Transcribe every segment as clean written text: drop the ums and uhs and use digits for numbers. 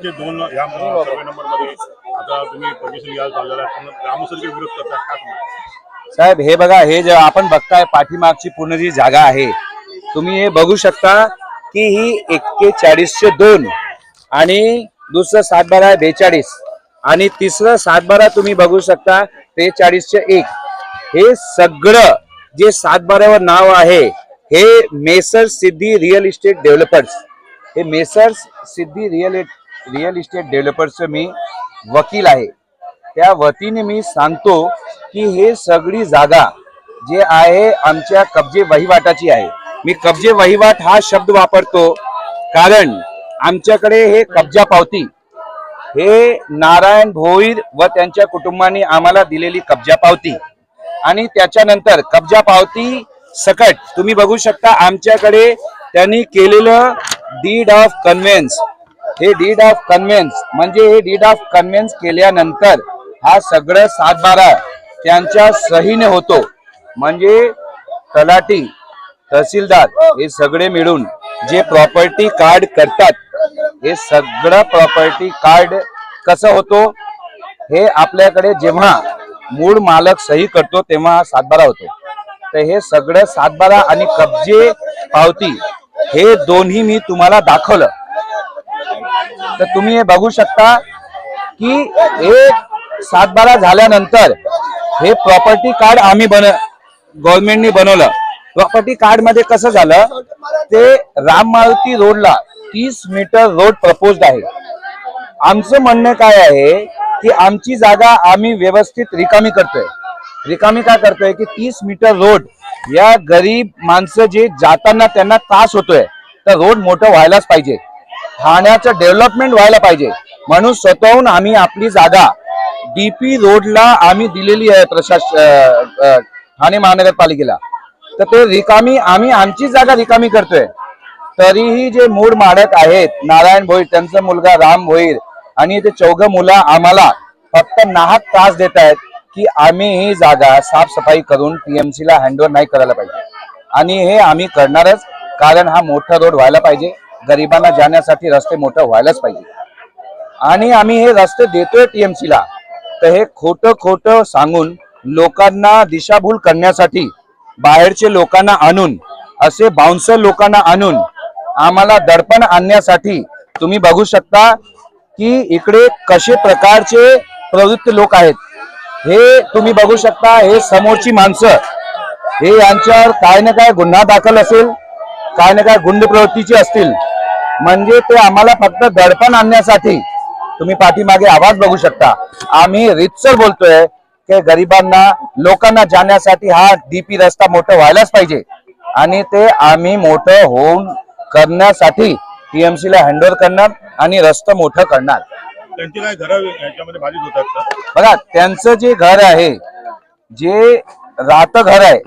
ते दोन या सर्वे नंबर मध्ये आता तुम्ही पोझिशन घ्यायला चाललेला आहे, पण ग्रामस्थांचे विरोध करतात का तुम्ही? साहेब हे बघा, हे जे आपण बघताय पाठीमागची पूर्ण जी जागा आहे, तुम्ही हे बघू शकता की ही 4102 आणि दुसरं 712 42 आणि तिसरं 712 तुम्ही बघू शकता 4301. हे सगळं जे 712 वर नाव आहे हे मेसर्स सिद्धी रिअल इस्टेट डेव्हलपर्स. हे मेसर्स सिद्धी रिअल इस्टेट डेव्हलपर्सचे मी वकील आहे. त्या वतीने मी सांगतो की हे सगळी जागा जे आहे आमच्या कब्जे वहिवाटाची आहे. मी कब्जे वहिवाट हा शब्द वापरतो कारण आमच्याकडे हे कब्जा पावती, हे नारायण भोईर व त्यांच्या कुटुंबाने आम्हाला दिलेली कब्जा पावती आणि त्याच्यानंतर कब्जा पावती सकट तुम्ही बघू शकता आमच्याकडे त्यांनी केलेलं डीड ऑफ कन्व्हेन्स. हे डीड ऑफ कन्व्हेन्स म्हणजे हे डीड ऑफ कन्व्हेन्स केल्यानंतर हा सगळं 712 त्यांच्या सहीने होतो. म्हणजे तलाठी तहसीलदार हे सगळे मिळून जे प्रॉपर्टी कार्ड करतात, हे सगळं प्रॉपर्टी कार्ड कसं होतो, हे आपल्याकडे जेव्हा मूळ मालक सही करतो तेव्हा 712 होतो. तर हे सगळं 712 आणि कब्जे पावती हे दोन्ही मी तुम्हाला दाखवलं. तर तुम्ही हे बघू शकता की हे 712 झाल्यानंतर हे प्रॉपर्टी कार्ड आम्ही गव्हर्नमेंटने बनवलं. प्रॉपर्टी कार्ड मध्ये कसं झालं, ते राम मारुती रोडला 30 मीटर रोड प्रपोज्ड आहे. आमचं म्हणणं काय आहे की आमची जागा आम्ही व्यवस्थित रिकामी करतोय. रिकामी काय करतोय की 30 मीटर रोड या गरीब माणसं जे जाताना त्यांना त्रास होतोय, तर रोड मोठं व्हायलाच पाहिजे, ठाण्याचं डेव्हलपमेंट व्हायला पाहिजे. म्हणून स्वतःहून आम्ही आपली जागा डीपी रोडला आम्ही दिलेली आहे ठाणे महानगरपालिकेला. तर ते रिकामी आम्ही आमची जागा रिकामी करतोय. तरीही जे मूळ मालक आहेत नारायण भोईर, त्यांचा मुलगा राम भोईर आणि ते 4 मुलं आम्हाला फक्त नाहक त्रास देत आहेत की आम्ही ही जागा साफसफाई करून टीएमसी ला हँडओव्हर नाही करायला पाहिजे. आणि हे आम्ही करणारच, कारण हा मोठा रोड व्हायला पाहिजे, गरिबांना जाण्यासाठी रस्ते मोठं व्हायलाच पाहिजे. आणि आम्ही हे रस्ते देतोय टीएमसी ला. तर हे खोटं सांगून लोकांना दिशाभूल करण्यासाठी बाहेरचे लोकांना आणून, असे बाउन्सर लोकांना आणून आम्हाला दडपण आणण्यासाठी तुम्ही बघू शकता की इकडे कसे प्रकारचे प्रवृत्त लोक आहेत. हे तुम्ही बघू शकता, हे समोरची माणसं हे यांच्यावर काय ना काय गुन्हा दाखल असेल, काय ना काय गुंड प्रवृत्तीचे असतील. म्हणजे ते आम्हाला फक्त दडपण आणण्यासाठी तुम्ही पाठीमागे आवाज बघू शकता. आम्ही रितसर बोलतोय की गरिबांना लोकांना जाण्यासाठी हा डीपी रस्ता मोठा व्हायलाच पाहिजे आणि ते आम्ही मोठं होऊन करण्यासाठी टीएमसी ला हँडओव्हर करणार आणि रस्ता मोठं करणार. त्यांची काय घरं याच्यामध्ये बाधित होतात का? बघा, त्यांचं जे घर आहे, जे राहतं घर आहे,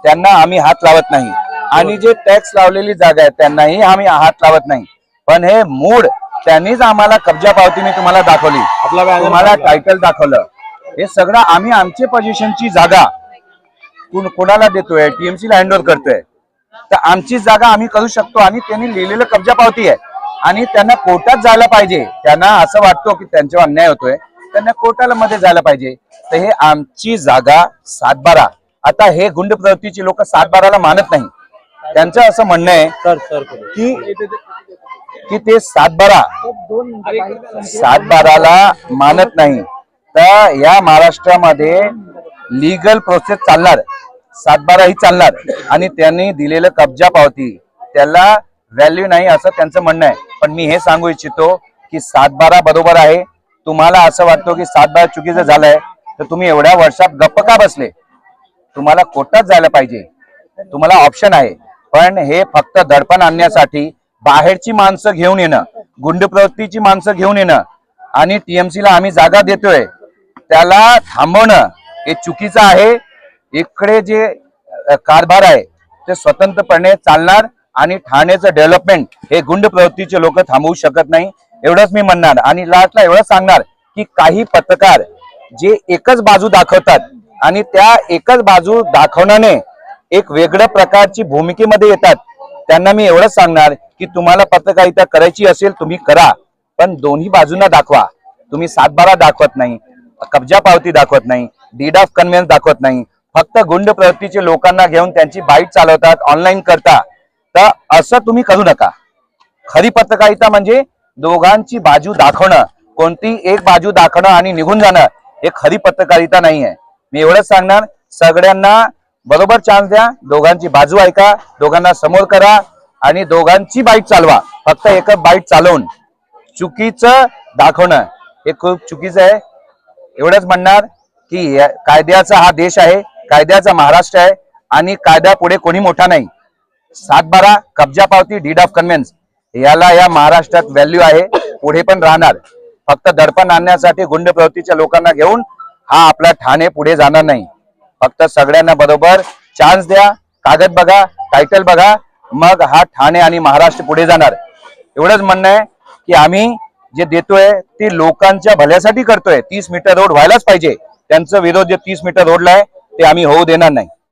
त्यांना आम्ही हात लावत नाही आणि जे टॅक्स लावलेली जागा आहे त्यांनाही आम्ही हात लावत नाही. पण हे मूळ त्यांनीच आम्हाला कब्जा पावती मी तुम्हाला दाखवली, तुम्हाला टायटल दाखवलं. हे सगळं आम्ही आमची पोझिशनची जागा कोणाला देतोय, टीएमसी ला हँडओव्हर करतोय. तर आमची जागा आम्ही करू शकतो आणि त्यांनी लिहिलेलं कब्जा पावती आहे आणि त्यांना कोर्टात जायला पाहिजे. त्यांना असं वाटतो की त्यांच्यावर अन्याय होतोय, त्यांना कोर्टाला मध्ये जायला पाहिजे. तर हे आमची जागा 712. आता हे गुंड प्रवृत्तीची लोक 712 ला मानत नाही. त्यांचं असं म्हणणं आहे की ते 712 ला मानत नाही. तर या महाराष्ट्रामध्ये लीगल प्रोसेस चालणार, 712 ही चालणार आणि त्यांनी दिलेलं कब्जा पावती त्याला व्हॅल्यू नाही असं त्यांचं म्हणणं आहे. पण मी हे सांगू इच्छितो की 712 बरोबर आहे. तुम्हाला असं वाटतं की 712 चुकीचं झालंय, तर तुम्ही एवढ्या वर्षात गप्प का बसले? तुम्हाला कोर्टात जायला पाहिजे, तुम्हाला ऑप्शन आहे. पण हे फक्त दडपण आणण्यासाठी बाहेरची माणसं घेऊन येणं, गुंड प्रवृत्तीची माणसं घेऊन येणं आणि टीएमसी ला आम्ही जागा देतोय त्याला थांबवणं हे चुकीचं आहे. इकडे जे कारभार आहे ते स्वतंत्रपणे चालणार आणि ठाण्याचं डेव्हलपमेंट हे गुंड प्रवृत्तीचे लोक थांबवू शकत नाही, एवढंच मी म्हणणार. आणि लास्टला एवढंच सांगणार की काही पत्रकार जे एकच बाजू दाखवतात आणि त्या एकच बाजू दाखवण्याने एक वेगळ्या प्रकारची भूमिकेमध्ये येतात, त्यांना मी एवढंच सांगणार की तुम्हाला पत्रकारिता करायची असेल तुम्ही करा, पण दोन्ही बाजूंना दाखवा. तुम्ही 7/12 दाखवत नाही, कब्जा पावती दाखवत नाही, डीड ऑफ कन्व्हेन्स दाखवत नाही, फक्त गुंड प्रवृत्तीचे लोकांना घेऊन त्यांची बाईट चालवतात, ऑनलाईन करता. तर असं तुम्ही करू नका. खरी पत्रकारिता म्हणजे दोघांची बाजू दाखवणं, कोणती एक बाजू दाखवणं आणि निघून जाणं हे खरी पत्रकारिता नाही आहे. मी एवढंच सांगणार, सगळ्यांना बरोबर चान्स द्या, दोघांची बाजू ऐका, दोघांना समोर करा आणि दोघांची बाईट चालवा. फक्त एकच बाईट चालवून चुकीचं दाखवणं हे खूप चुकीचं आहे. एवढंच म्हणणार की कायद्याचा हा देश आहे, कायद्याचा महाराष्ट्र आहे आणि कायद्यापुढे कोणी मोठा नाही. 7/12 कब्जा पावती, डीड ऑफ कन्व्हेन्स याला या महाराष्ट्रात व्हॅल्यू आहे, पुढे पण राहणार. फक्त दडपण आणण्यासाठी गुंड प्रवृत्तीच्या लोकांना घेऊन हा आपला ठाणे पुढे जाणार नाही. फक्त सगळ्यांना बरोबर चान्स द्या, कागद बघा, टायटल बघा, मग हा ठाणे आणि महाराष्ट्र पुढे जाणार. एवढंच म्हणणं आहे की आम्ही जे देतोय ते लोकांच्या भल्यासाठी करतोय. 30 मीटर रोड व्हायलाच पाहिजे. त्यांचा विरोध जे 30 मीटर रोडला आहे ते आम्ही होऊ देणार नाही.